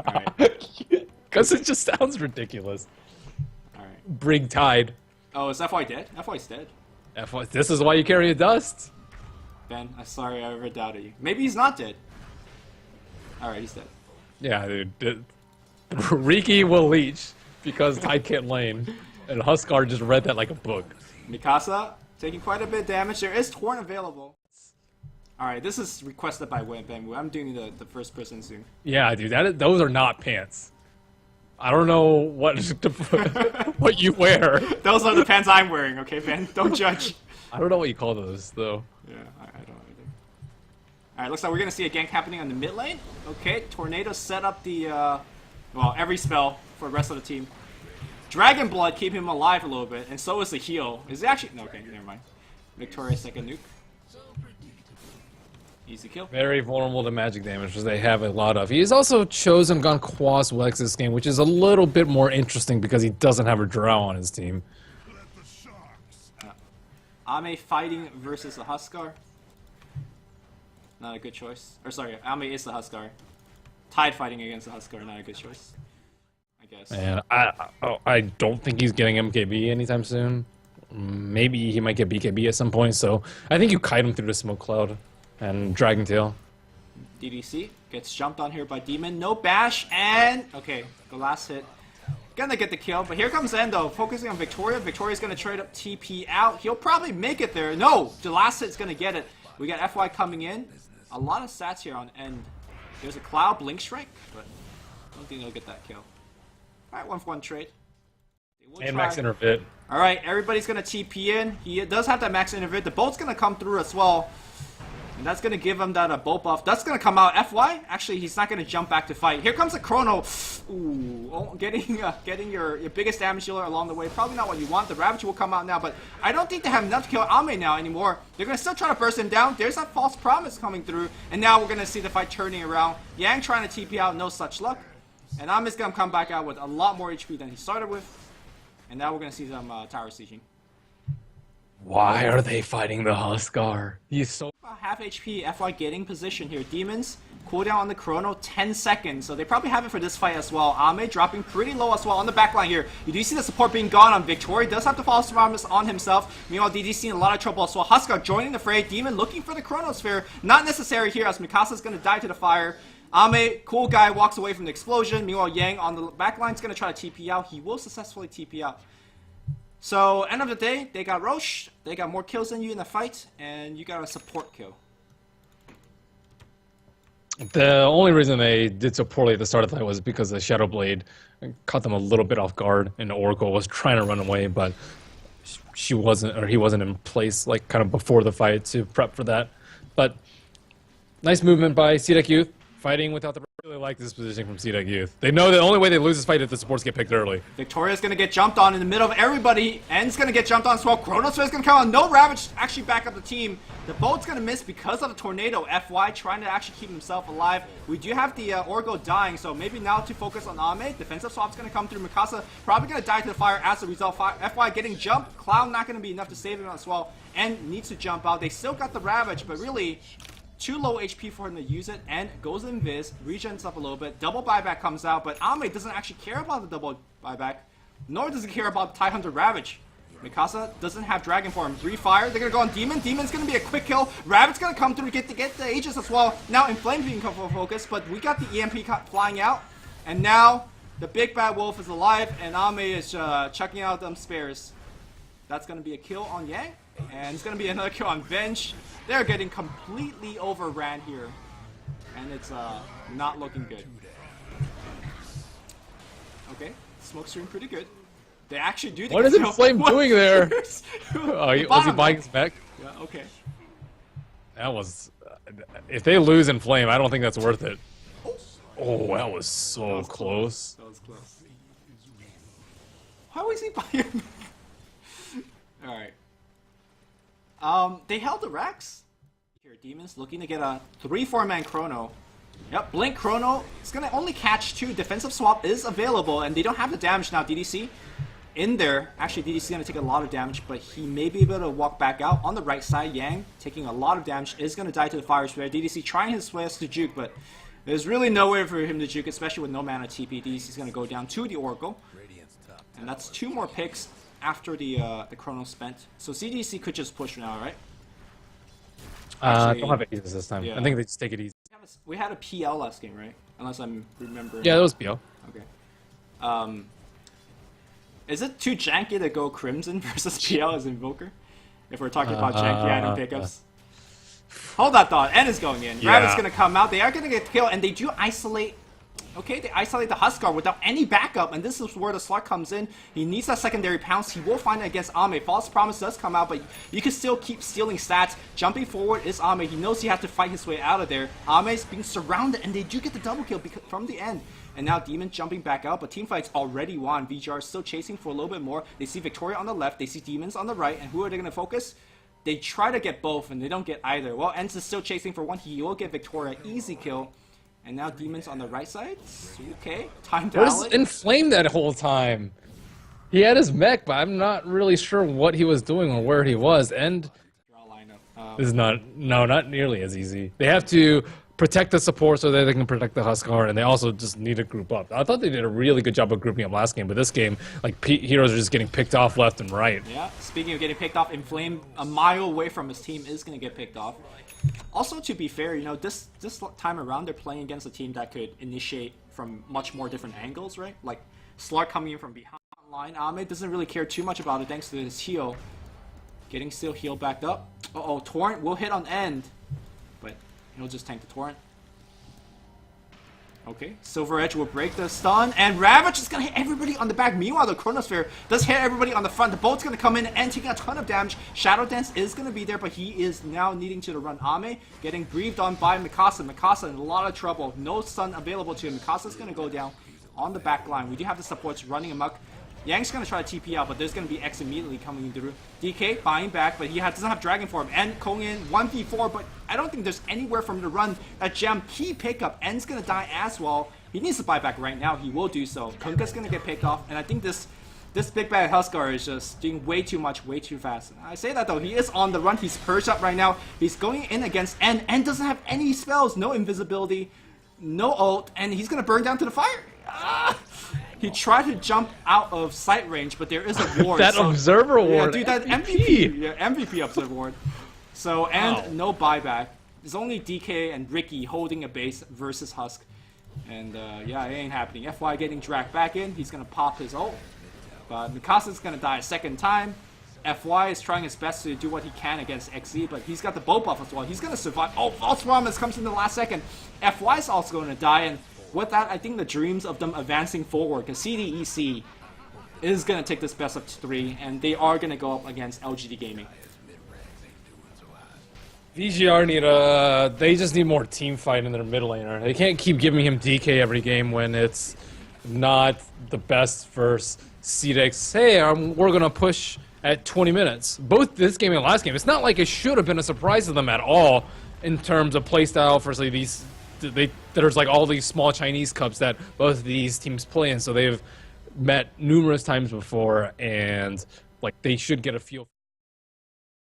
Alright. Because it just sounds ridiculous. Alright. Brig Tide. Oh, is FY dead? FY's dead. This is why you carry a dust. Ben, I'm sorry I ever doubted you. Maybe he's not dead. Alright, he's dead. Yeah, dude. Riki will leech because Tide can't lane. And Huskar just read that like a book. Mikasa taking quite a bit of damage. There is Torn available. Alright, this is requested by Ben. I'm doing the first person soon. Yeah, dude, those are not pants. I don't know what what you wear. Those are the pants I'm wearing, okay, Ben? Don't judge. I don't know what you call those, though. Yeah, I don't know either. Alright, looks like we're gonna see a gank happening on the mid lane. Okay, Tornado set up the, well, every spell for the rest of the team. Dragon Blood keep him alive a little bit, and so is the heal. Is it actually... No, okay, never mind. Victoria's second nuke. Easy kill. Very vulnerable to magic damage, which they have a lot of. He's also chosen gone Quas Wex this game, which is a little bit more interesting because he doesn't have a Drow on his team. Ame fighting versus the Huskar. Not a good choice. Or sorry, Ame is the Huskar. Tide fighting against the Huskar, not a good choice. I guess. And I don't think he's getting MKB anytime soon. Maybe he might get BKB at some point, so I think you kite him through the smoke cloud. And Dragon Tail. DDC gets jumped on here by Demon. No bash, and... Okay, the last hit. Gonna get the kill, but here comes Endo, focusing on Victoria. Victoria's gonna trade up TP out. He'll probably make it there. No! The last hit's gonna get it. We got FY coming in. A lot of stats here on End. There's a Cloud Blink Strike, but I don't think they'll get that kill. Alright, 1-for-1 trade. And Max Intervit. Alright, everybody's gonna TP in. He does have that Max Intervit. The boat's gonna come through as well. And that's going to give him that bolt buff. That's going to come out. FY, actually, he's not going to jump back to fight. Here comes a Chrono. Ooh, oh, getting your biggest damage dealer along the way. Probably not what you want. The Ravage will come out now, but I don't think they have enough to kill Ame now anymore. They're going to still try to burst him down. There's that false promise coming through. And now we're going to see the fight turning around. Yang trying to TP out, no such luck. And Ame's going to come back out with a lot more HP than he started with. And now we're going to see some tower sieging. Why are they fighting the Huskar? He's so... Half HP, FY getting position here. Demons, cooldown on the Chrono, 10 seconds. So they probably have it for this fight as well. Ame dropping pretty low as well on the backline here. You do see the support being gone on Victoria. Does have to false promise on himself. Meanwhile, DDC in a lot of trouble as well. Huskar joining the fray. Demon looking for the Chronosphere. Not necessary here as Mikasa's going to die to the fire. Ame, cool guy, walks away from the explosion. Meanwhile, Yang on the backline is going to try to TP out. He will successfully TP out. So, end of the day, they got Roche, they got more kills than you in the fight, and you got a support kill. The only reason they did so poorly at the start of the fight was because the Shadow Blade caught them a little bit off guard, and Oracle was trying to run away, but he wasn't in place, like, kind of before the fight to prep for that. But, nice movement by CDEC.Youth, fighting without the... I really like this position from CDEC.Youth. They know the only way they lose this fight is if the supports get picked early. Victoria's gonna get jumped on in the middle of everybody. End's gonna get jumped on as well. Chronosphere's gonna come on. No Ravage actually back up the team. The boat's gonna miss because of the tornado. FY trying to actually keep himself alive. We do have the Orgo dying, so maybe now to focus on Ame. Defensive swap's gonna come through. Mikasa probably gonna die to the fire as a result. FY getting jumped. Cloud not gonna be enough to save him as well. End needs to jump out. They still got the Ravage, but really... too low HP for him to use it, and goes invis, regens up a little bit, double buyback comes out, but Ame doesn't actually care about the double buyback, nor does he care about the Tidehunter Ravage. Mikasa doesn't have Dragon form. Refire, they're gonna go on Demon. Demon's gonna be a quick kill. Ravage gonna come through to get the Aegis as well. Now Inflame being focus, but we got the EMP flying out, and now the big bad wolf is alive, and Ame is chucking out them spares. That's gonna be a kill on Yang, and it's gonna be another kill on Venge. They're getting completely overran here, and it's not looking good. Okay, smoke stream pretty good. They actually do. What is Inflame doing there? Was he buying his mech? Yeah. Okay. That was. If they lose Inflame, I don't think that's worth it. Oh, that was so close. That was close. How is he buying? All right. They held the Rex. Here, Demons looking to get a 3-4-man Chrono. Yep, Blink Chrono. It's gonna only catch 2. Defensive swap is available, and they don't have the damage now. DDC in there. Actually, DDC gonna take a lot of damage, but he may be able to walk back out on the right side. Yang taking a lot of damage is gonna die to the fire sphere. DDC trying his best to juke, but There's really no way for him to juke, especially with no mana TPDs. He's going to go down to the Oracle. And that's 2 more picks after the Chrono spent. So CDEC could just push now, right? Actually, don't have Aces this time. Yeah. I think they just take it easy. We had a PL last game, right? Unless I'm remembering. Yeah, that was PL. Okay. Is it too janky to go Crimson versus PL as Invoker? If we're talking about janky item pickups. Hold that thought. N is going in. Yeah. Rabbit's gonna come out. They are gonna get killed, and they do isolate. Okay, they isolate the Huskar without any backup, and this is where the slot comes in. He needs that secondary pounce. He will find it against Ame. False Promise does come out, but you can still keep stealing stats. Jumping forward is Ame. He knows he has to fight his way out of there. Ame's being surrounded, and they do get the double kill from the end. And now Demon jumping back out, but Teamfight's already won. VG.R still chasing for a little bit more. They see Victoria on the left, they see Demons on the right, and who are they going to focus? They try to get both, and they don't get either. Well, Enz is still chasing for one. He will get Victoria. Easy kill. And now Demons on the right side. Okay, time to Where's Inflame that whole time? He had his mech, but I'm not really sure what he was doing or where he was. And this is not nearly as easy. They have to protect the support so that they can protect the Huskar, and they also just need to group up. I thought they did a really good job of grouping up last game, but this game, like, heroes are just getting picked off left and right. Yeah, speaking of getting picked off, Inflame, a mile away from his team, is going to get picked off. Also, to be fair, you know, this time around, they're playing against a team that could initiate from much more different angles, right? Like, Slark coming in from behind line. Ame doesn't really care too much about it thanks to his heal. Getting still healed backed up. Uh-oh, Torrent will hit on end, but he'll just tank the Torrent. Okay, Silver Edge will break the stun, and Ravage is going to hit everybody on the back. Meanwhile, the Chronosphere does hit everybody on the front. The Bolt's going to come in and take a ton of damage. Shadow Dance is going to be there, but he is now needing to run Ame, getting breathed on by Mikasa. Mikasa in a lot of trouble. No stun available to him. Mikasa's going to go down on the back line. We do have the supports running amok. Yang's going to try to TP out, but there's going to be X immediately coming through. DK buying back, but he doesn't have Dragon Form. And going in 1v4, but I don't think there's anywhere for him to run that gem. Key pickup. End's going to die as well. He needs to buy back right now. He will do so. Kunka's going to get picked off, and I think this big bad Huskar is just doing way too much, way too fast. I say that though, he is on the run. He's perched up right now. He's going in against End. End doesn't have any spells, no invisibility, no ult, and he's going to burn down to the fire. He tried to jump out of sight range, but there is a ward. That observer ward. Yeah, dude, that MVP. Yeah, MVP observer ward. So, and no buyback. There's only DK and Ricky holding a base versus Husk. And yeah, it ain't happening. FY getting dragged back in. He's going to pop his ult. But Mikasa's going to die a second time. FY is trying his best to do what he can against XZ, but he's got the bow buff as well. He's going to survive. Oh, False Promise comes in the last second. FY is also going to die, and with that, I think the dreams of them advancing forward, because CDEC is going to take this best of 3, and they are going to go up against LGD Gaming. VG.R they just need more team fight in their mid laner. They can't keep giving him DK every game when it's not the best versus CDEC. Hey, we're going to push at 20 minutes. Both this game and last game, it's not like it should have been a surprise to them at all in terms of playstyle for these. There's like all these small Chinese cups that both of these teams play in, so they've met numerous times before, and like they should get a feel.